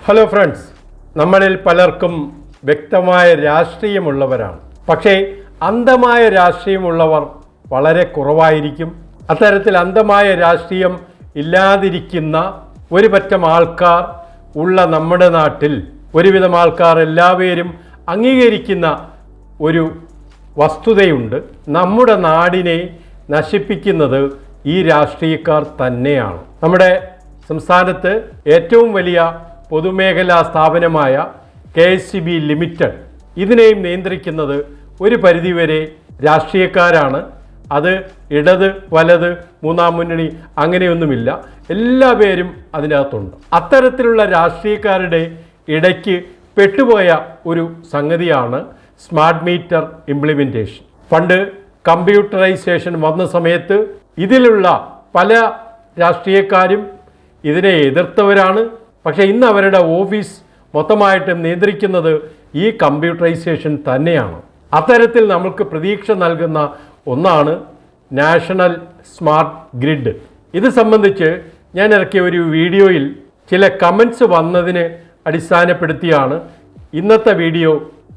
Hello friends, നമ്മളിൽ പലർക്കും വ്യക്തമായ രാഷ്ട്രീയമുള്ളവരാണ്. പക്ഷേ അന്ധമായ രാഷ്ട്രീയമുള്ളവർ വളരെ കുറവായിരിക്കും. അത്തരത്തിൽ അന്ധമായ രാഷ്ട്രീയം ഇല്ലാതിരിക്കുന്ന ഒരു പറ്റം ആൾക്കാർ ഉള്ള നമ്മുടെ നാട്ടിൽ ഒരുവിധം ആൾക്കാർ എല്ലാവരും അംഗീകരിക്കുന്ന ഒരു വസ്തുതയുണ്ട്. നമ്മുടെ നാടിനെ നശിപ്പിക്കുന്നത് ഈ രാഷ്ട്രീയക്കാർ തന്നെയാണ്. നമ്മുടെ സംസ്ഥാനത്ത് ഏറ്റവും വലിയ പൊതുമേഖലാ സ്ഥാപനമായ kseb ലിമിറ്റഡ് ഇതിനെയും നിയന്ത്രിക്കുന്നത് ഒരു പരിധിവരെ രാഷ്ട്രീയക്കാരാണ്. അത് ഇടത് വലത് മൂന്നാം മുന്നണി അങ്ങനെയൊന്നുമില്ല, എല്ലാ പേരും അതിനകത്തുണ്ട്. അത്തരത്തിലുള്ള രാഷ്ട്രീയക്കാരുടെ ഇടയ്ക്ക് പെട്ടുപോയ ഒരു സംഗതിയാണ് സ്മാർട്ട് മീറ്റർ ഇംപ്ലിമെൻറ്റേഷൻ. പണ്ട് കമ്പ്യൂട്ടറൈസേഷൻ വന്ന സമയത്ത് ഇതിലുള്ള പല രാഷ്ട്രീയക്കാരും ഇതിനെ എതിർത്തവരാണ്. പക്ഷേ ഇന്ന് അവരുടെ ഓഫീസ് മൊത്തമായിട്ടും നിയന്ത്രിക്കുന്നത് ഈ കമ്പ്യൂട്ടറൈസേഷൻ തന്നെയാണ്. അത്തരത്തിൽ നമുക്ക് പ്രതീക്ഷ നൽകുന്ന ഒന്നാണ് നാഷണൽ സ്മാർട്ട് ഗ്രിഡ്. ഇത് സംബന്ധിച്ച് ഞാൻ ഇറക്കിയ ഒരു വീഡിയോയിൽ ചില കമൻസ് വന്നതിന് അടിസ്ഥാനപ്പെടുത്തിയാണ് ഇന്നത്തെ വീഡിയോ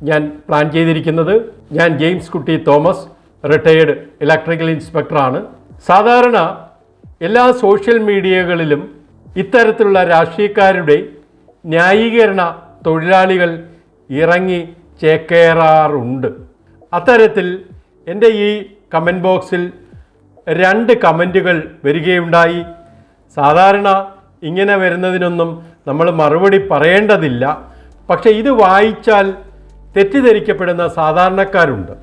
ഞാൻ പ്ലാൻ ചെയ്തിരിക്കുന്നത്. ഞാൻ ജെയിംസ് കുട്ടി തോമസ്, റിട്ടയേർഡ് ഇലക്ട്രിക്കൽ ഇൻസ്പെക്ടറാണ്. സാധാരണ എല്ലാ സോഷ്യൽ മീഡിയകളിലും ഇത്തരത്തിലുള്ള രാഷ്ട്രീയക്കാരുടെ ന്യായീകരണ തൊഴിലാളികൾ ഇറങ്ങി ചേക്കേറാറുണ്ട്. അത്തരത്തിൽ എൻ്റെ ഈ കമൻറ്റ് ബോക്സിൽ 2 കമൻറ്റുകൾ വരികയുണ്ടായി. സാധാരണ ഇങ്ങനെ വരുന്നതിനൊന്നും നമ്മൾ മറുപടി പറയേണ്ടതില്ല. പക്ഷേ ഇത് വായിച്ചാൽ തെറ്റിദ്ധരിക്കപ്പെടുന്ന സാധാരണക്കാരുണ്ട്.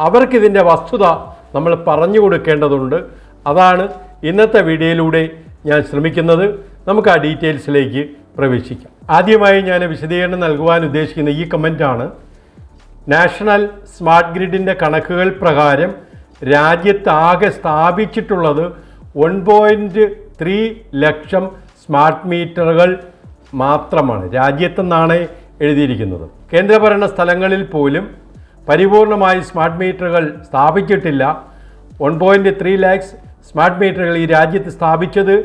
അവർക്കിതിൻ്റെ വസ്തുത നമ്മൾ പറഞ്ഞു കൊടുക്കേണ്ടതുണ്ട്. അതാണ് ഇന്നത്തെ വീഡിയോയിലൂടെ ഞാൻ ശ്രമിക്കുന്നത്. നമുക്ക് ആ ഡീറ്റെയിൽസിലേക്ക് പ്രവേശിക്കാം. ആദ്യമായി ഞാൻ വിശദീകരണം നൽകുവാൻ ഉദ്ദേശിക്കുന്ന ഈ കമൻറ്റാണ്. നാഷണൽ സ്മാർട്ട് ഗ്രിഡിൻ്റെ കണക്കുകൾ പ്രകാരം രാജ്യത്താകെ സ്ഥാപിച്ചിട്ടുള്ളത് 1.3 ലക്ഷം സ്മാർട്ട് മീറ്ററുകൾ മാത്രമാണ്. രാജ്യത്തെന്നാണ് എഴുതിയിരിക്കുന്നത്. കേന്ദ്രഭരണ സ്ഥലങ്ങളിൽ പോലും പരിപൂർണമായി സ്മാർട്ട് മീറ്ററുകൾ സ്ഥാപിച്ചിട്ടില്ല. 1.3 ലാക്സ് സ്മാർട്ട് മീറ്ററുകൾ ഈ രാജ്യത്ത് സ്ഥാപിച്ചത്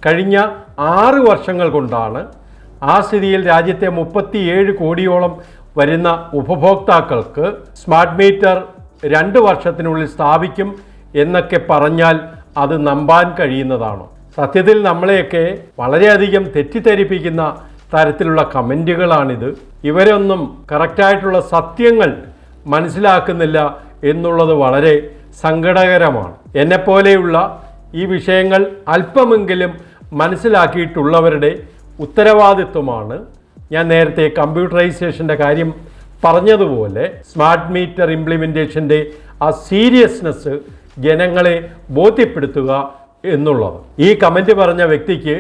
കഴിഞ്ഞ 6 വർഷങ്ങൾ കൊണ്ടാണ്. ആ സ്ഥിതിയിൽ രാജ്യത്തെ 37 കോടിയോളം വരുന്ന ഉപഭോക്താക്കൾക്ക് സ്മാർട്ട് മീറ്റർ 2 വർഷത്തിനുള്ളിൽ സ്ഥാപിക്കും എന്നൊക്കെ പറഞ്ഞാൽ അത് നമ്പാൻ കഴിയുന്നതാണോ? സത്യത്തിൽ നമ്മളെയൊക്കെ വളരെയധികം തെറ്റിദ്ധരിപ്പിക്കുന്ന തരത്തിലുള്ള കമൻറ്റുകളാണിത്. ഇവരൊന്നും കറക്റ്റായിട്ടുള്ള സത്യങ്ങൾ മനസ്സിലാക്കുന്നില്ല എന്നുള്ളത് വളരെ സങ്കടകരമാണ്. എന്നെപ്പോലെയുള്ള ഈ വിഷയങ്ങൾ അല്പമെങ്കിലും മനസ്സിലാക്കിയിട്ടുള്ളവരുടെ ഉത്തരവാദിത്വമാണ്. ഞാൻ നേരത്തെ കമ്പ്യൂട്ടറൈസേഷൻ്റെ കാര്യം പറഞ്ഞതുപോലെ സ്മാർട്ട് മീറ്റർ ഇംപ്ലിമെൻറ്റേഷൻ്റെ ആ സീരിയസ്നെസ് ജനങ്ങളെ ബോധ്യപ്പെടുത്തുക എന്നുള്ളത്. ഈ കമൻറ്റ് പറഞ്ഞ വ്യക്തിക്ക്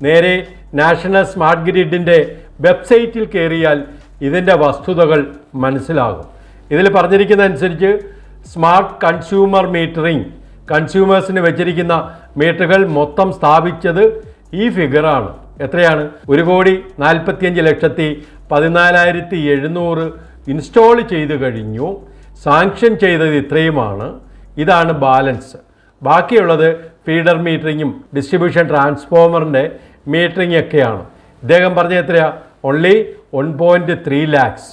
നേരെ നാഷണൽ സ്മാർട്ട് ഗ്രിഡിൻ്റെ വെബ്സൈറ്റിൽ കയറിയാൽ ഇതിൻ്റെ വസ്തുതകൾ മനസ്സിലാകും. ഇതിൽ പറഞ്ഞിരിക്കുന്ന അനുസരിച്ച് സ്മാർട്ട് കൺസ്യൂമർ മീറ്ററിംഗ്, കൺസ്യൂമേഴ്സിന് വെച്ചിരിക്കുന്ന മീറ്ററുകൾ മൊത്തം സ്ഥാപിച്ചത് ഈ ഫിഗറാണ്. എത്രയാണ്? 1,45,14,700 ഇൻസ്റ്റാൾ ചെയ്ത് കഴിഞ്ഞു. സാങ്ഷൻ ചെയ്തത് ഇത്രയുമാണ്. ഇതാണ് ബാലൻസ്. ബാക്കിയുള്ളത് ഫീഡർ മീറ്ററിങ്ങും ഡിസ്ട്രിബ്യൂഷൻ ട്രാൻസ്ഫോമറിൻ്റെ മീറ്ററിംഗ് ഒക്കെയാണ്. ഇദ്ദേഹം പറഞ്ഞ എത്രയാ? ഓൺലി 1.3 ലാക്സ്.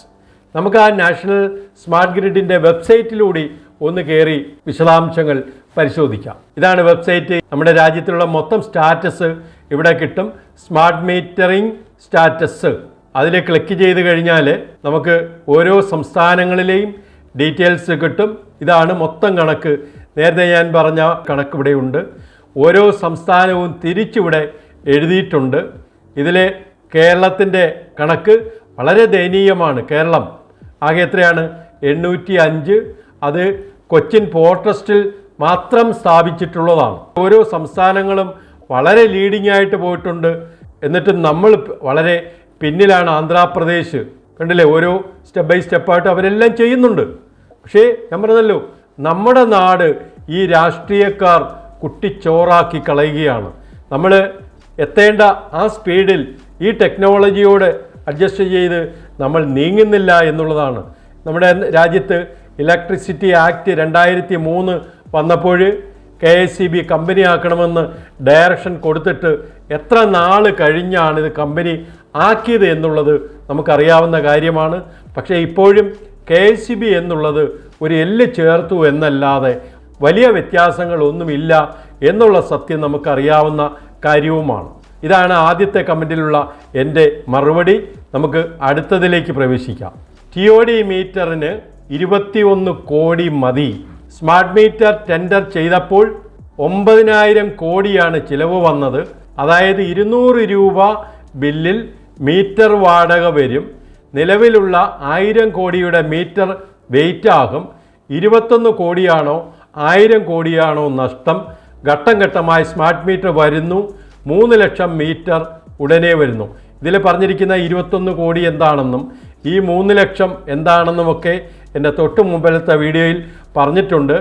നമുക്ക് ആ നാഷണൽ സ്മാർട്ട് ഗ്രിഡിൻ്റെ വെബ്സൈറ്റിലൂടെ ഒന്ന് കയറി വിശദാംശങ്ങൾ പരിശോധിക്കാം. ഇതാണ് വെബ്സൈറ്റ്. നമ്മുടെ രാജ്യത്തിലുള്ള മൊത്തം സ്റ്റാറ്റസ് ഇവിടെ കിട്ടും. സ്മാർട്ട് മീറ്ററിംഗ് സ്റ്റാറ്റസ് അതിൽ ക്ലിക്ക് ചെയ്ത് കഴിഞ്ഞാൽ നമുക്ക് ഓരോ സംസ്ഥാനങ്ങളിലെയും ഡീറ്റെയിൽസ് കിട്ടും. ഇതാണ് മൊത്തം കണക്ക്. നേരത്തെ ഞാൻ പറഞ്ഞ കണക്ക് ഇവിടെയുണ്ട്. ഓരോ സംസ്ഥാനവും തിരിച്ചിവിടെ എഴുതിയിട്ടുണ്ട്. ഇതിൽ കേരളത്തിൻ്റെ കണക്ക് വളരെ ദയനീയമാണ്. കേരളം ആകെ എത്രയാണ്? 805. അത് കൊച്ചിൻ പോർട്ട് ട്രസ്റ്റിൽ മാത്രം സ്ഥാപിച്ചിട്ടുള്ളതാണ്. ഓരോ സംസ്ഥാനങ്ങളും വളരെ ലീഡിംഗ് ആയിട്ട് പോയിട്ടുണ്ട്. എന്നിട്ട് നമ്മൾ വളരെ പിന്നിലാണ്. ആന്ധ്രാപ്രദേശ് കണ്ടില്ലേ, ഓരോ സ്റ്റെപ്പ് ബൈ സ്റ്റെപ്പായിട്ട് അവരെല്ലാം ചെയ്യുന്നുണ്ട്. പക്ഷേ ഞാൻ പറഞ്ഞല്ലോ, നമ്മുടെ നാട് ഈ രാഷ്ട്രീയക്കാർ കുട്ടിച്ചോറാക്കി കളയുകയാണ്. നമ്മൾ എത്തേണ്ട ആ സ്പീഡിൽ ഈ ടെക്നോളജിയോട് അഡ്ജസ്റ്റ് ചെയ്ത് നമ്മൾ നീങ്ങുന്നില്ല എന്നുള്ളതാണ്. നമ്മുടെ രാജ്യത്ത് ഇലക്ട്രിസിറ്റി ആക്ട് 2003 വന്നപ്പോൾ kserc കമ്പനി ആക്കണമെന്ന് ഡയറക്ഷൻ കൊടുത്തിട്ട് എത്ര നാൾ കഴിഞ്ഞാണ് ഇത് കമ്പനി ആക്കിയത് എന്നുള്ളത് നമുക്കറിയാവുന്ന കാര്യമാണ്. പക്ഷേ ഇപ്പോഴും KSB എന്നുള്ളത് ഒരു എല്ല് ചേർത്തു എന്നല്ലാതെ വലിയ വ്യത്യാസങ്ങളൊന്നുമില്ല എന്നുള്ള സത്യം നമുക്കറിയാവുന്ന കാര്യവുമാണ്. ഇതാണ് ആദ്യത്തെ കമൻറ്റിലുള്ള എൻ്റെ മറുപടി. നമുക്ക് അടുത്തതിലേക്ക് പ്രവേശിക്കാം. TOD മീറ്ററിന് 21 കോടി മതി. സ്മാർട്ട് മീറ്റർ ടെൻഡർ ചെയ്തപ്പോൾ 9,000 കോടിയാണ് ചിലവ് വന്നത്. അതായത് 200 രൂപ ബില്ലിൽ മീറ്റർ വാടക വരും. നിലവിലുള്ള 1000 കോടിയുടെ മീറ്റർ വെയിറ്റ് ആകും. 21 കോടിയാണോ 1000 കോടിയാണോ നഷ്ടം? ഘട്ടം ഘട്ടമായി സ്മാർട്ട് മീറ്റർ വരുന്നു. 3 ലക്ഷം മീറ്റർ ഉടനെ വരുന്നു. ഇതിൽ പറഞ്ഞിരിക്കുന്ന 21 കോടി എന്താണെന്നും ഈ 3 ലക്ഷം എന്താണെന്നുമൊക്കെ എൻ്റെ തൊട്ട് മുമ്പിലത്തെ വീഡിയോയിൽ പറഞ്ഞിട്ടുണ്ട്.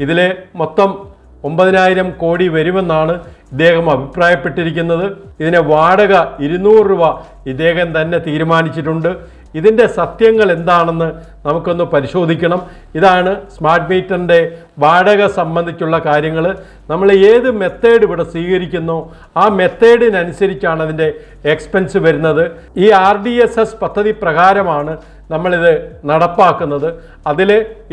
ഇതിൽ മൊത്തം 9,000 കോടി വരുമെന്നാണ് ഇദ്ദേഹം അഭിപ്രായപ്പെട്ടിരിക്കുന്നത്. ഇതിനെ വാടക 200 രൂപ ഇദ്ദേഹം തന്നെ തീരുമാനിച്ചിട്ടുണ്ട്. ഇതിൻ്റെ സത്യങ്ങൾ എന്താണെന്ന് നമുക്കൊന്ന് പരിശോധിക്കണം. ഇതാണ് സ്മാർട്ട് മീറ്ററിൻ്റെ വാടക സംബന്ധിച്ചുള്ള കാര്യങ്ങൾ. നമ്മൾ ഏത് മെത്തേഡ് ഇവിടെ സ്വീകരിക്കുന്നോ ആ മെത്തേഡിനനുസരിച്ചാണ് അതിൻ്റെ എക്സ്പെൻസ് വരുന്നത്. ഈ RDSS പദ്ധതി പ്രകാരമാണ് നമ്മളിത് നടപ്പാക്കുന്നത്. അതിൽ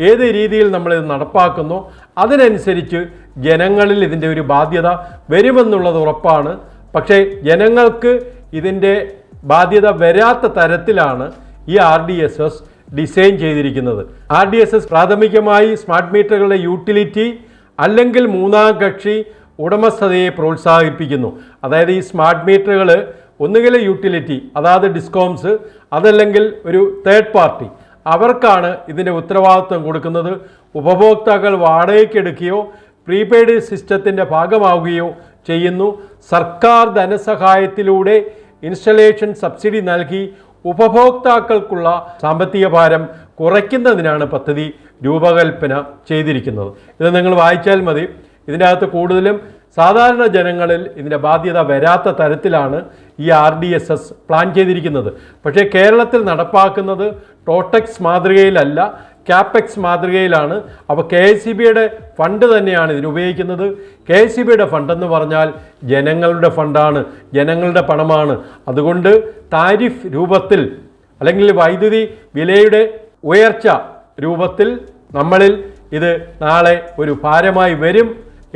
ഏത് രീതിയിൽ നമ്മളിത് നടപ്പാക്കുന്നോ അതിനനുസരിച്ച് ജനങ്ങളിൽ ഇതിൻ്റെ ഒരു ബാധ്യത വരുമെന്നുള്ളത് ഉറപ്പാണ്. പക്ഷേ ജനങ്ങൾക്ക് ഇതിൻ്റെ ബാധ്യത വരാത്ത തരത്തിലാണ് ഈ RDSS ഡിസൈൻ ചെയ്തിരിക്കുന്നത്. RDSS പ്രാഥമികമായി സ്മാർട്ട് മീറ്ററുകളുടെ യൂട്ടിലിറ്റി അല്ലെങ്കിൽ മൂന്നാം കക്ഷി ഉടമസ്ഥതയെ പ്രോത്സാഹിപ്പിക്കുന്നു. അതായത് ഈ സ്മാർട്ട് മീറ്ററുകൾ ഒന്നുകിൽ യൂട്ടിലിറ്റി, അതായത് ഡിസ്കോംസ്, അതല്ലെങ്കിൽ ഒരു തേർഡ് പാർട്ടി, അവർക്കാണ് ഇതിൻ്റെ ഉത്തരവാദിത്വം കൊടുക്കുന്നത്. ഉപഭോക്താക്കൾ വാടകയ്ക്കെടുക്കുകയോ പ്രീപെയ്ഡ് സിസ്റ്റത്തിൻ്റെ ഭാഗമാവുകയോ ചെയ്യുന്നു. സർക്കാർ ധനസഹായത്തിലൂടെ ഇൻസ്റ്റലേഷൻ സബ്സിഡി നൽകി ഉപഭോക്താക്കൾക്കുള്ള സാമ്പത്തിക ഭാരം കുറയ്ക്കുന്നതിനാണ് പദ്ധതി രൂപകൽപ്പന ചെയ്തിരിക്കുന്നത്. ഇത് നിങ്ങൾ വായിച്ചാൽ മതി. ഇതിൻ്റെ അകത്ത് കൂടുതലും സാധാരണ ജനങ്ങളിൽ ഇതിൻ്റെ ബാധ്യത വരാത്ത തരത്തിലാണ് ഈ RDSS പ്ലാൻ ചെയ്തിരിക്കുന്നത്. പക്ഷേ കേരളത്തിൽ നടപ്പാക്കുന്നത് ടോട്ടക്സ് മാതൃകയിലല്ല, ക്യാപെക്സ് മാതൃകയിലാണ്. അപ്പോൾ KSBയുടെ ഫണ്ട് തന്നെയാണ് ഇതിന് ഉപയോഗിക്കുന്നത്. KSBയുടെ ഫണ്ടെന്ന് പറഞ്ഞാൽ ജനങ്ങളുടെ ഫണ്ടാണ്, ജനങ്ങളുടെ പണമാണ്. അതുകൊണ്ട് താരിഫ് രൂപത്തിൽ അല്ലെങ്കിൽ വൈദ്യുതി വിലയുടെ ഉയർച്ച രൂപത്തിൽ നമ്മളിൽ ഇത് നാളെ ഒരു ഭാരമായി വരും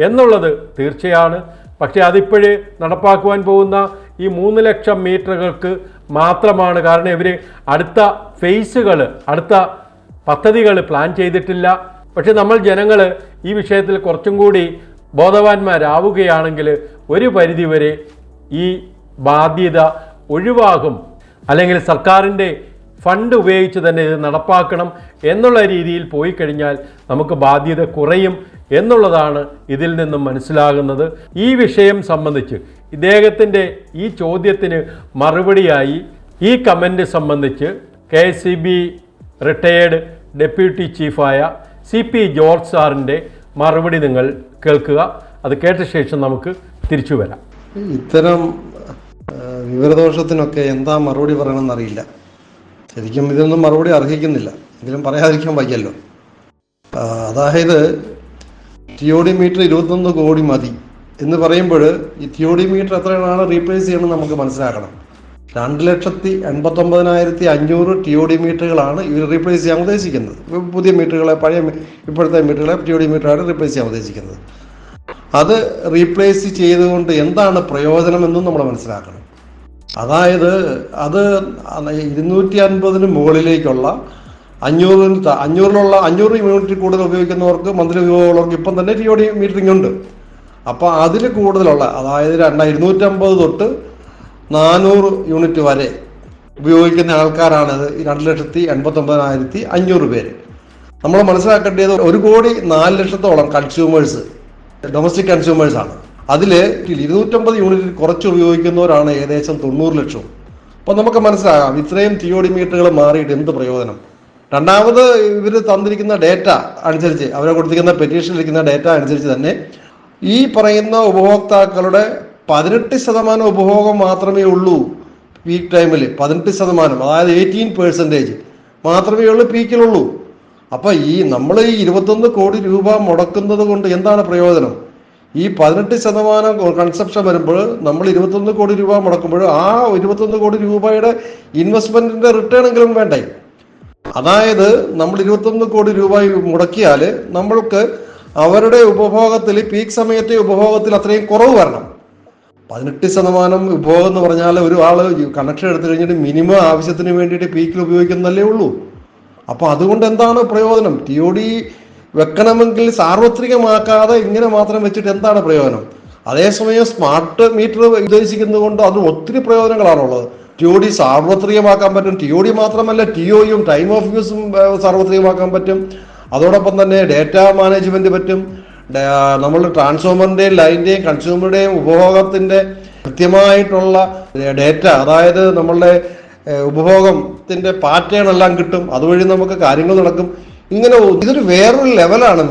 എന്നുള്ളത് തീർച്ചയാണ്. പക്ഷേ അതിപ്പോഴേ നടപ്പാക്കുവാൻ പോകുന്ന ഈ 3 ലക്ഷം മീറ്ററുകൾക്ക് മാത്രമാണ്. കാരണം ഇവർ അടുത്ത ഫേസുകൾ, അടുത്ത പദ്ധതികൾ പ്ലാൻ ചെയ്തിട്ടില്ല. പക്ഷെ നമ്മൾ ജനങ്ങൾ ഈ വിഷയത്തിൽ കുറച്ചും കൂടി ബോധവാന്മാരാവുകയാണെങ്കിൽ ഒരു പരിധിവരെ ഈ ബാധ്യത ഒഴിവാകും. അല്ലെങ്കിൽ സർക്കാരിൻ്റെ ഫണ്ട് ഉപയോഗിച്ച് തന്നെ ഇത് നടപ്പാക്കണം എന്നുള്ള രീതിയിൽ പോയി കഴിഞ്ഞാൽ നമുക്ക് ബാധ്യത കുറയും എന്നുള്ളതാണ് ഇതിൽ നിന്നും മനസ്സിലാകുന്നത്. ഈ വിഷയം സംബന്ധിച്ച് ഇദ്ദേഹത്തിൻ്റെ ഈ ചോദ്യത്തിന് മറുപടിയായി ഈ കമൻറ്റ് സംബന്ധിച്ച് KSB റിട്ടയേർഡ് ഡെപ്യൂട്ടി ചീഫായ CP ജോർജ് സാറിൻ്റെ മറുപടി നിങ്ങൾ കേൾക്കുക. അത് കേട്ട ശേഷം നമുക്ക് തിരിച്ചു വരാം. ഇത്തരം വിവരദോഷത്തിനൊക്കെ എന്താ മറുപടി പറയണമെന്നറിയില്ല. ശരിക്കും ഇതൊന്നും മറുപടി അർഹിക്കുന്നില്ല, എങ്കിലും പറയാതിരിക്കാൻ വയ്യല്ലോ. അതായത് TOD മീറ്റർ 21 കോടി മതി എന്ന് പറയുമ്പോൾ ഈ TOD മീറ്റർ എത്രയാണ് റീപ്ലേസ് ചെയ്യണമെന്ന് നമുക്ക് മനസ്സിലാക്കണം. 2,89,500 TOD മീറ്ററുകളാണ് ഇവർ റീപ്ലേസ് ചെയ്യാൻ ഉദ്ദേശിക്കുന്നത്. പുതിയ മീറ്ററുകളെ, പഴയ ഇപ്പോഴത്തെ മീറ്ററുകളെ TOD മീറ്ററാണ് റീപ്ലേസ് ചെയ്യാൻ ഉദ്ദേശിക്കുന്നത്. അത് റീപ്ലേസ് ചെയ്തുകൊണ്ട് എന്താണ് പ്രയോജനമെന്നും നമ്മൾ മനസ്സിലാക്കണം. അതായത് അത് 250 മുകളിലേക്കുള്ള 500 യൂണിറ്റ് കൂടുതൽ ഉപയോഗിക്കുന്നവർക്ക്, മന്ത്ലി ഉപയോഗമുള്ളവർക്ക് ഇപ്പം തന്നെ TOD മീറ്ററിംഗ് ഉണ്ട്. അപ്പോൾ അതിൽ കൂടുതലുള്ള, അതായത് 250 തൊട്ട് 400 യൂണിറ്റ് വരെ ഉപയോഗിക്കുന്ന ആൾക്കാരാണത്. 2,89,500 പേര്. നമ്മൾ മനസ്സിലാക്കേണ്ടത് 1,04,00,000 കൺസ്യൂമേഴ്സ്, ഡൊമസ്റ്റിക് കൺസ്യൂമേഴ്സാണ്. അതിൽ 250 യൂണിറ്റ് കുറച്ച് ഉപയോഗിക്കുന്നവരാണ് ഏകദേശം 90 ലക്ഷം. അപ്പോൾ നമുക്ക് മനസ്സിലാകാം ഇത്രയും TOD മീറ്ററുകൾ മാറിയിട്ട് എന്ത് പ്രയോജനം. രണ്ടാമത് ഇവർ തന്നിരിക്കുന്ന ഡേറ്റ അനുസരിച്ച്, അവരെ കൊടുത്തിരിക്കുന്ന പെറ്റീഷനിലിരിക്കുന്ന ഡേറ്റ അനുസരിച്ച് തന്നെ ഈ പറയുന്ന ഉപഭോക്താക്കളുടെ 18% ഉപഭോഗം മാത്രമേ ഉള്ളൂ പീക്ക് ടൈമിൽ. 18%, അതായത് 18% മാത്രമേ ഉള്ളൂ പീക്കിലുള്ളൂ. അപ്പോൾ നമ്മൾ ഈ 21 കോടി രൂപ മുടക്കുന്നത് കൊണ്ട് എന്താണ് പ്രയോജനം? ഈ 18% കൺസെപ്ഷൻ വരുമ്പോൾ നമ്മൾ 21 കോടി രൂപ മുടക്കുമ്പോൾ ആ 21 കോടി രൂപയുടെ ഇൻവെസ്റ്റ്മെന്റിന്റെ റിട്ടേൺ എങ്കിലും വേണ്ടേ? അതായത് നമ്മൾ 21 കോടി രൂപ മുടക്കിയാൽ നമ്മൾക്ക് അവരുടെ ഉപഭോഗത്തിൽ പീക്ക് സമയത്തെ ഉപഭോഗത്തിൽ അത്രയും കുറവ് വരണം. 18% ഉപഭോഗം എന്ന് പറഞ്ഞാൽ ഒരു ആള് കണക്ഷൻ എടുത്തു കഴിഞ്ഞിട്ട് മിനിമം ആവശ്യത്തിന് വേണ്ടിയിട്ട് പീക്കിൽ ഉപയോഗിക്കുന്നതല്ലേ ഉള്ളൂ. അപ്പൊ അതുകൊണ്ട് എന്താണ് പ്രയോജനം? TOD വെക്കണമെങ്കിൽ സാർവത്രികമാക്കാതെ ഇങ്ങനെ മാത്രം വെച്ചിട്ട് എന്താണ് പ്രയോജനം? അതേസമയം സ്മാർട്ട് മീറ്റർ ഉദ്ദേശിക്കുന്നത് കൊണ്ട് അത് ഒത്തിരി പ്രയോജനങ്ങളാണുള്ളത്. TOD സാർവത്രികമാക്കാൻ പറ്റും. TOD മാത്രമല്ല TOയും ടൈം ഓഫ് യൂസും സാർവത്രികമാക്കാൻ പറ്റും. അതോടൊപ്പം തന്നെ ഡേറ്റ മാനേജ്മെന്റ് പറ്റും. നമ്മൾ ട്രാൻസ്ഫോമറിന്റെയും ലൈനിന്റെയും കൺസ്യൂമറുടെയും ഉപഭോഗത്തിന്റെ കൃത്യമായിട്ടുള്ള ഡേറ്റ, അതായത് നമ്മളുടെ ഉപഭോഗത്തിന്റെ പാറ്റേൺ എല്ലാം കിട്ടും. അതുവഴി നമുക്ക് കാര്യങ്ങൾ നടക്കും. ഇങ്ങനെ ഇതൊരു വേറൊരു ലെവലാണ്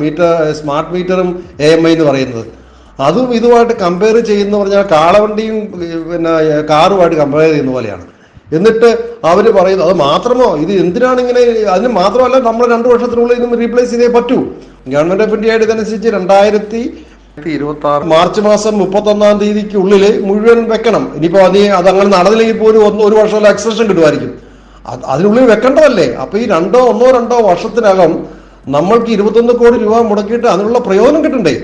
സ്മാർട്ട് മീറ്ററും AMI എന്ന് പറയുന്നത്. അതും ഇതുമായിട്ട് കമ്പയർ ചെയ്യുന്ന പറഞ്ഞാൽ കാളവണ്ടിയും പിന്നെ കാറുമായിട്ട് കമ്പയർ ചെയ്യുന്ന പോലെയാണ്. എന്നിട്ട് അവർ പറയുന്നു അത് മാത്രമോ, ഇത് എന്തിനാണ് ഇങ്ങനെ? അതിന് മാത്രമല്ല, നമ്മൾ 2 വർഷത്തിനുള്ളിൽ ഇതും റീപ്ലേസ് ചെയ്തേ പറ്റൂ. ഗവൺമെന്റ് ഓഫ് ഇന്ത്യ ഇതനുസരിച്ച് 2026 മാർച്ച് മാസം 31-ാം തീയതിക്കുള്ളിൽ മുഴുവൻ വെക്കണം. ഇനിയിപ്പോ അതങ്ങനെ നടന്നില്ലെങ്കിൽ പോലും 1 വർഷമല്ല എക്സ്റ്റൻഷൻ കിട്ടുമായിരിക്കും. അതിനുള്ളിൽ വെക്കേണ്ടതല്ലേ? അപ്പൊ ഈ 1-2 വർഷത്തിനകം നമ്മൾക്ക് 21 കോടി രൂപ മുടക്കിയിട്ട് അതിനുള്ള പ്രയോജനം കിട്ടണ്ടേ?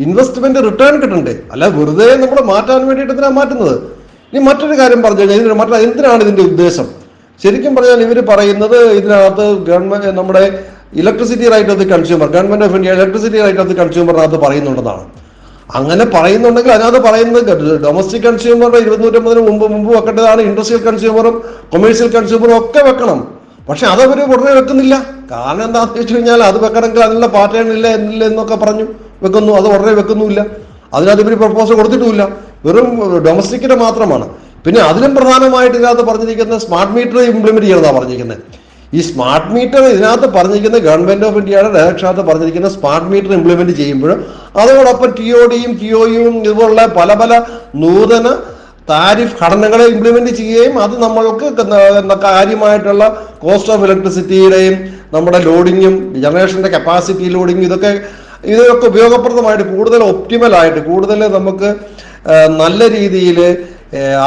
ഇൻവെസ്റ്റ്മെന്റ് റിട്ടേൺ കിട്ടണ്ടേ? അല്ല വെറുതെ നമ്മൾ മാറ്റാൻ വേണ്ടിയിട്ട് എന്തിനാ മാറ്റുന്നത്? ഇനി മറ്റൊരു കാര്യം പറഞ്ഞു കഴിഞ്ഞാൽ എന്തിനാണ് ഇതിന്റെ ഉദ്ദേശം? ശരിക്കും പറഞ്ഞാൽ ഇവർ പറയുന്നത് ഇതിനകത്ത് ഗവൺമെന്റ് നമ്മുടെ electricity right of the consumer, government of India electricity right of the കൺസ്യൂമറിനകത്ത് പറയുന്നുണ്ടെന്നാണ്. അങ്ങനെ പറയുന്നുണ്ടെങ്കിൽ അതിനകത്ത് പറയുന്നത് ഡൊമസ്റ്റിക് കൺസ്യൂമറുടെ 250 മുമ്പ് വെക്കേണ്ടതാണ്. ഇൻഡസ്ട്രിയൽ കൺസ്യൂമറും കൊമേഴ്സ്യൽ കൺസ്യൂമറും ഒക്കെ വെക്കണം. പക്ഷെ അതവർ ഉടനെ വെക്കുന്നില്ല. കാരണം എന്താണെന്ന് വെച്ച് കഴിഞ്ഞാൽ അത് വെക്കണമെങ്കിൽ അതിനുള്ള പാറ്റേൺ ഇല്ല എന്നൊക്കെ പറഞ്ഞു വെക്കുന്നു. അത് ഉടനെ വെക്കുന്നുമില്ല. അതിനകത്ത് ഇവർ പ്രപ്പോസൽ കൊടുത്തിട്ടുമില്ല. വെറും ഡൊമസ്റ്റിക്കിന്റെ മാത്രമാണ്. പിന്നെ അതിലും പ്രധാനമായിട്ട് ഇതിനകത്ത് പറഞ്ഞിരിക്കുന്നത് സ്മാർട്ട് മീറ്റർ ഇംപ്ലിമെന്റ് ചെയ്യണമെന്നാണ് പറഞ്ഞിരിക്കുന്നത്. ഈ സ്മാർട്ട് മീറ്റർ ഇതിനകത്ത് പറഞ്ഞിരിക്കുന്നത് ഗവൺമെന്റ് ഓഫ് ഇന്ത്യയുടെ ഡയറക്ഷനകത്ത് പറഞ്ഞിരിക്കുന്ന സ്മാർട്ട് മീറ്റർ ഇംപ്ലിമെന്റ് ചെയ്യുമ്പോൾ അതോടൊപ്പം TODയും TOയും ഇതുപോലുള്ള പല നൂതന താരിഫ് ഘടനകളെ ഇംപ്ലിമെന്റ് ചെയ്യുകയും അത് നമ്മൾക്ക് കാര്യമായിട്ടുള്ള കോസ്റ്റ് ഓഫ് ഇലക്ട്രിസിറ്റിയുടെയും നമ്മുടെ ലോഡിങ്ങും ജനറേഷന്റെ കപ്പാസിറ്റി ലോഡിങ്ങും ഇതൊക്കെ ഉപയോഗപ്രദമായിട്ട് കൂടുതൽ ഒപ്റ്റിമലായിട്ട് കൂടുതൽ നമുക്ക് നല്ല രീതിയിൽ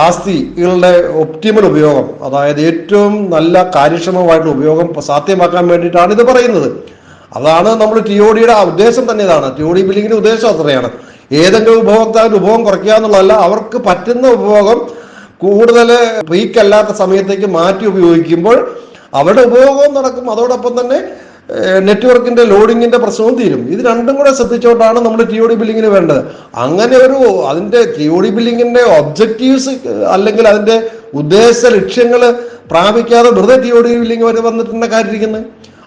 ആസ്തികളുടെ ഒപ്റ്റിമൽ ഉപയോഗം, അതായത് ഏറ്റവും നല്ല കാര്യക്ഷമമായിട്ടുള്ള ഉപയോഗം സാധ്യമാക്കാൻ വേണ്ടിയിട്ടാണ് ഇത് പറയുന്നത്. അതാണ് നമ്മൾ TODയുടെ ഉദ്ദേശം തന്നെ. ഇതാണ് TOD ബില്ലിങ്ങിന്റെ ഉദ്ദേശം. അത്രയാണ്. ഏതെങ്കിലും ഉപഭോക്താവിന്റെ ഉപഭോഗം കുറയ്ക്കുക എന്നുള്ളതല്ല, അവർക്ക് പറ്റുന്ന ഉപഭോഗം കൂടുതൽ പീക്കല്ലാത്ത സമയത്തേക്ക് മാറ്റി ഉപയോഗിക്കുമ്പോൾ അവരുടെ ഉപഭോഗവും നടക്കും. അതോടൊപ്പം തന്നെ നെറ്റ്വർക്കിന്റെ ലോഡിങ്ങിന്റെ പ്രശ്നവും തീരും. ഇത് രണ്ടും കൂടെ ശ്രദ്ധിച്ചുകൊണ്ടാണ് നമ്മൾ TOD ബില്ലിങ്ങിന് വേണ്ടത്. അങ്ങനെ അതിന്റെ TOD ബില്ലിങ്ങിന്റെ ഒബ്ജക്റ്റീവ്സ് അല്ലെങ്കിൽ അതിന്റെ ഉദ്ദേശ ലക്ഷ്യങ്ങൾ പ്രാപിക്കാതെ വെറുതെ TOD ബില്ലിങ് വരെ വന്നിട്ടുള്ള കാര്യമിരിക്കുന്നത്.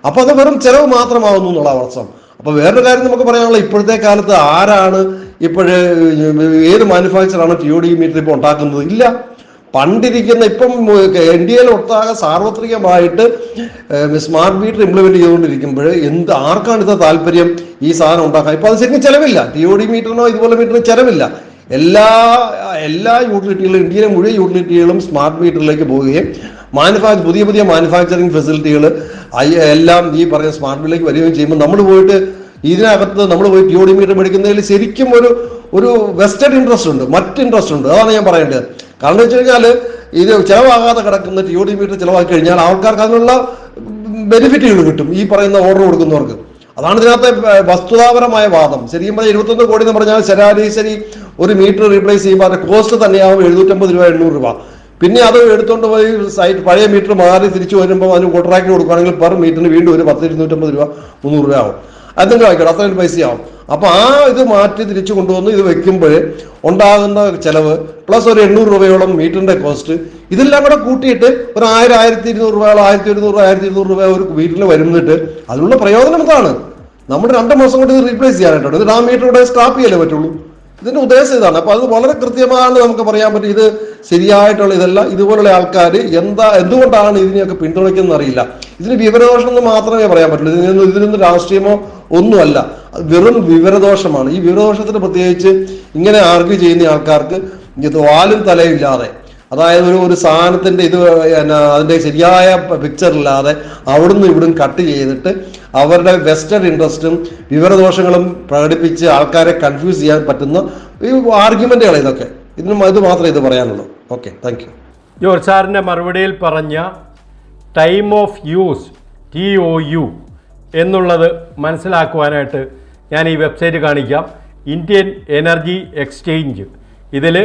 അപ്പൊ അത് വെറും ചെലവ് മാത്രമാവുന്നു എന്നുള്ള അവസ്ഥ. അപ്പൊ വേറൊരു കാര്യം നമുക്ക് പറയാനുള്ള, ഇപ്പോഴത്തെ കാലത്ത് ആരാണ് ഏത് മാനുഫാക്ചറാണ് TOD മീറ്റർ ഇപ്പോൾ ഉണ്ടാക്കുന്നത്? ഇല്ല. പണ്ടിരിക്കുന്ന ഇപ്പം ഇന്ത്യയിൽ ഒട്ടാകെ സാർവത്രികമായിട്ട് സ്മാർട്ട് മീറ്റർ ഇംപ്ലിമെന്റ് ചെയ്തുകൊണ്ടിരിക്കുമ്പോൾ ആർക്കാണ് ഇത് താല്പര്യം ഈ സാധനം ഉണ്ടാക്കാൻ? ഇപ്പൊ അത് ശരിക്കും ചെലവില്ല. TOD മീറ്ററിനോ ഇതുപോലെ മീറ്ററിന് ചെലവില്ല. എല്ലാ യൂട്ടിലിറ്റികളും, ഇന്ത്യയിലെ മുഴുവൻ യൂട്ടിലിറ്റികളും സ്മാർട്ട് മീറ്ററിലേക്ക് പോവുകയും പുതിയ മാനുഫാക്ചറിങ് ഫെസിലിറ്റികൾ എല്ലാം ഈ പറയുന്ന സ്മാർട്ട് മീറ്ററിലേക്ക് വരികയും ചെയ്യുമ്പോൾ നമ്മൾ പോയി TOD മീറ്റർ മേടിക്കുന്നതിൽ ശരിക്കും ഒരു വെസ്റ്റഡ് ഇൻട്രസ്റ്റ് ഉണ്ട്, മറ്റ് ഇൻട്രസ്റ്റ് ഉണ്ട്. അതാണ് ഞാൻ പറയേണ്ടത്. കാരണം വെച്ച് കഴിഞ്ഞാൽ ഇത് ചിലവാകാതെ കിടക്കുന്ന TOD മീറ്റർ ചിലവാക്കി കഴിഞ്ഞാൽ ആൾക്കാർക്ക് അതിനുള്ള ബെനിഫിറ്റുകൾ കിട്ടും ഈ പറയുന്ന ഓർഡർ കൊടുക്കുന്നവർക്ക്. അതാണ് ഇതിനകത്തെ വസ്തുതാപരമായ വാദം. ശരിക്കും പറഞ്ഞാൽ 21 കോടി എന്ന് പറഞ്ഞാൽ ശരാശരി ഒരു മീറ്റർ റീപ്ലേസ് ചെയ്യുമ്പോൾ അതിന്റെ കോസ്റ്റ് തന്നെയാവും 750 രൂപ 800 രൂപ. പിന്നെ അത് എടുത്തുകൊണ്ട് പോയി പഴയ മീറ്റർ മാറി തിരിച്ചു വരുമ്പോൾ അതിന് കോൺട്രാക്ട് കൊടുക്കുകയാണെങ്കിൽ പെർ മീറ്ററിന് വീണ്ടും ഒരു 250 രൂപ 300 രൂപ ആവും. അതെങ്കിലും ആയിക്കോട്ടെ, അത്രയും പൈസയാവും. അപ്പൊ ഇത് മാറ്റി തിരിച്ചു കൊണ്ടുവന്ന് ഇത് വെക്കുമ്പോൾ ഉണ്ടാകുന്ന ചെലവ് പ്ലസ് ഒരു 800 രൂപയോളം മീറ്ററിന്റെ കോസ്റ്റ്, ഇതെല്ലാം കൂടെ കൂട്ടിയിട്ട് ഒരു 1000-1200 രൂപ 1100 രൂപ ഒരു മീറ്ററിന് വരുന്നിട്ട് അതിനുള്ള പ്രയോജനം എന്താണ്? നമ്മുടെ 2 മാസം കൊണ്ട് ഇത് റീപ്ലേസ് ചെയ്യാനായിട്ടുണ്ട്. ഇത് ആ മീറ്റർ ഇവിടെ സ്ക്രാപ്പ് ചെയ്യലേ പറ്റുള്ളൂ. ഇതിന്റെ ഉദ്ദേശം ഇതാണ്. അപ്പൊ അത് വളരെ കൃത്യമാണ് നമുക്ക് പറയാൻ പറ്റും. ഇത് ശരിയായിട്ടുള്ള ഇതല്ല. ഇതുപോലുള്ള ആൾക്കാർ എന്തുകൊണ്ടാണ് ഇതിനെയൊക്കെ പിന്തുണയ്ക്കുന്നത് അറിയില്ല. ഇതിന് വിവരദോഷം എന്ന് മാത്രമേ പറയാൻ പറ്റുള്ളൂ. ഇതിനൊന്നും രാഷ്ട്രീയമോ ഒന്നുമല്ല, വെറും വിവരദോഷമാണ്. ഈ വിവരദോഷത്തിന് പ്രത്യേകിച്ച് ഇങ്ങനെ ആർഗ്യൂ ചെയ്യുന്ന ആൾക്കാർക്ക് ഇത് വാലും തലയില്ലാതെ, അതായത് ഒരു സാധനത്തിന്റെ ഇത് അതിന്റെ ശരിയായ പിക്ചർ ഇല്ലാതെ അവിടുന്ന് ഇവിടുന്ന് കട്ട് ചെയ്തിട്ട് അവരുടെ വെസ്റ്റഡ് ഇൻട്രസ്റ്റും വിവരദോഷങ്ങളും പ്രകടിപ്പിച്ച് ആൾക്കാരെ കൺഫ്യൂസ് ചെയ്യാൻ പറ്റുന്ന ഈ ആർഗ്യുമെന്റുകൾ ഇതൊക്കെ. ഇത് മാത്രമേ ഇത് പറയാനുള്ളൂ. Okay, thank you. ജോർജ് സാറിൻ്റെ മറുപടിയിൽ പറഞ്ഞ ടൈം ഓഫ് യൂസ് TOU എന്നുള്ളത് മനസ്സിലാക്കുവാനായിട്ട് ഞാൻ ഈ വെബ്സൈറ്റ് കാണിക്കാം. Indian energy exchange. ഇതിൽ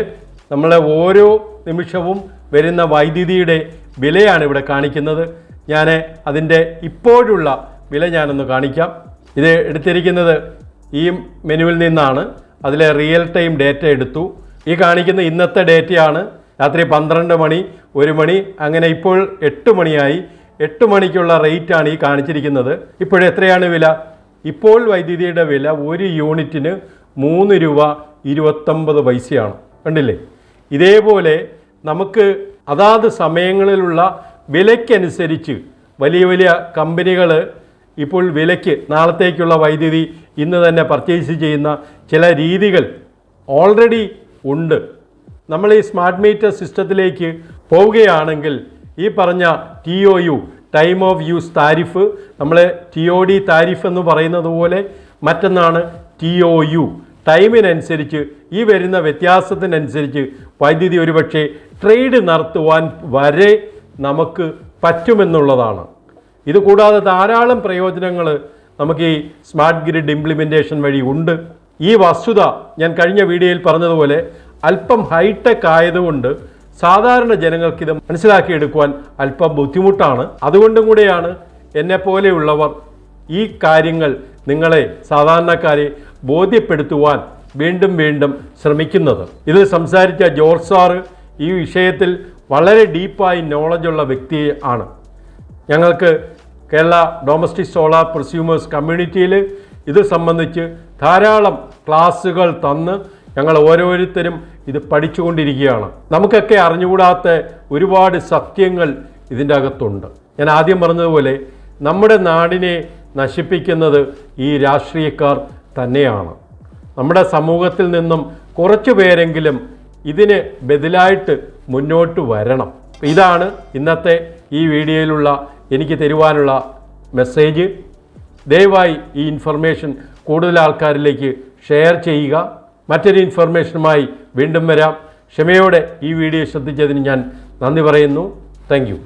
നമ്മൾ ഓരോ നിമിഷവും വരുന്ന വൈദ്യുതിയുടെ വിലയാണ് ഇവിടെ കാണിക്കുന്നത്. ഞാൻ അതിൻ്റെ ഇപ്പോഴുള്ള വില ഞാനൊന്ന് കാണിക്കാം. ഇത് എടുത്തിരിക്കുന്നത് ഈ മെനുവിൽ നിന്നാണ്. അതിലെ റിയൽ ടൈം ഡേറ്റ എടുത്തു. ഈ കാണിക്കുന്ന ഇന്നത്തെ ഡേറ്റയാണ്. രാത്രി 12 മണി, 1 മണി, അങ്ങനെ ഇപ്പോൾ 8 മണിയായി. 8 മണിക്കുള്ള റേറ്റാണ് ഈ കാണിച്ചിരിക്കുന്നത്. ഇപ്പോഴെത്രയാണ് വില? ഇപ്പോൾ വൈദ്യുതിയുടെ വില 1 യൂണിറ്റിന് 3 രൂപ 29 പൈസയാണ്. കണ്ടില്ലേ? ഇതേപോലെ നമുക്ക് അതാത് സമയങ്ങളിലുള്ള വിലയ്ക്കനുസരിച്ച് വലിയ വലിയ കമ്പനികൾ ഇപ്പോൾ വിലയ്ക്ക് നാളത്തേക്കുള്ള വൈദ്യുതി ഇന്ന് തന്നെ പർച്ചേസ് ചെയ്യുന്ന ചില രീതികൾ ഓൾറെഡി ഉണ്ട്. നമ്മൾ ഈ സ്മാർട്ട് മീറ്റർ സിസ്റ്റത്തിലേക്ക് പോവുകയാണെങ്കിൽ ഈ പറഞ്ഞ TOU time of use tariff, നമ്മൾ TOD താരിഫ് എന്ന് പറയുന്നത് പോലെ മറ്റൊന്നാണ് TOU. ടൈമിനനുസരിച്ച് ഈ വരുന്ന വ്യത്യാസത്തിനനുസരിച്ച് വൈദ്യുതി ഒരുപക്ഷെ ട്രേഡ് നടത്തുവാൻ വരെ നമുക്ക് പറ്റുമെന്നുള്ളതാണ്. ഇത് കൂടാതെ ധാരാളം പ്രയോജനങ്ങൾ നമുക്ക് ഈ സ്മാർട്ട് ഗ്രിഡ് ഇംപ്ലിമെൻറ്റേഷൻ വഴി ഉണ്ട്. ഈ വസ്തുത ഞാൻ കഴിഞ്ഞ വീഡിയോയിൽ പറഞ്ഞതുപോലെ അല്പം ഹൈടെക് ആയതുകൊണ്ട് സാധാരണ ജനങ്ങൾക്കിത് മനസ്സിലാക്കിയെടുക്കുവാൻ അല്പം ബുദ്ധിമുട്ടാണ്. അതുകൊണ്ടും കൂടെയാണ് എന്നെപ്പോലെയുള്ളവർ ഈ കാര്യങ്ങൾ നിങ്ങളെ സാധാരണക്കാരെ ബോധ്യപ്പെടുത്തുവാൻ വീണ്ടും വീണ്ടും ശ്രമിക്കുന്നത്. ഇതിൽ സംസാരിച്ച ജോർജ് സാറ് ഈ വിഷയത്തിൽ വളരെ ഡീപ്പായി നോളജുള്ള വ്യക്തി ആണ്. ഞങ്ങൾക്ക് കേരള ഡൊമസ്റ്റിക് സോളാർ പ്രൊസ്യൂമേഴ്സ് കമ്മ്യൂണിറ്റിയിൽ ഇത് സംബന്ധിച്ച് ധാരാളം ക്ലാസ്സുകൾ തന്ന് ഞങ്ങൾ ഓരോരുത്തരും ഇത് പഠിച്ചുകൊണ്ടിരിക്കുകയാണ്. നമുക്കൊക്കെ അറിഞ്ഞുകൂടാത്ത ഒരുപാട് സത്യങ്ങൾ ഇതിൻ്റെ അകത്തുണ്ട്. ഞാൻ ആദ്യം പറഞ്ഞതുപോലെ നമ്മുടെ നാടിനെ നശിപ്പിക്കുന്നത് ഈ രാഷ്ട്രീയക്കാർ തന്നെയാണ്. നമ്മുടെ സമൂഹത്തിൽ നിന്നും കുറച്ചു പേരെങ്കിലും ഇതിന് ബദലായിട്ട് മുന്നോട്ട് വരണം. ഇതാണ് ഇന്നത്തെ ഈ വീഡിയോയിലുള്ള എനിക്ക് തരുവാനുള്ള മെസ്സേജ്. ദയവായി ഈ ഇൻഫർമേഷൻ കൂടുതൽ ആൾക്കാരിലേക്ക് ഷെയർ ചെയ്യുക. മറ്റൊരു ഇൻഫർമേഷനുമായി വീണ്ടും വരാം. ക്ഷമയോടെ ഈ വീഡിയോ ശ്രദ്ധിച്ചതിന് ഞാൻ നന്ദി പറയുന്നു. Thank you.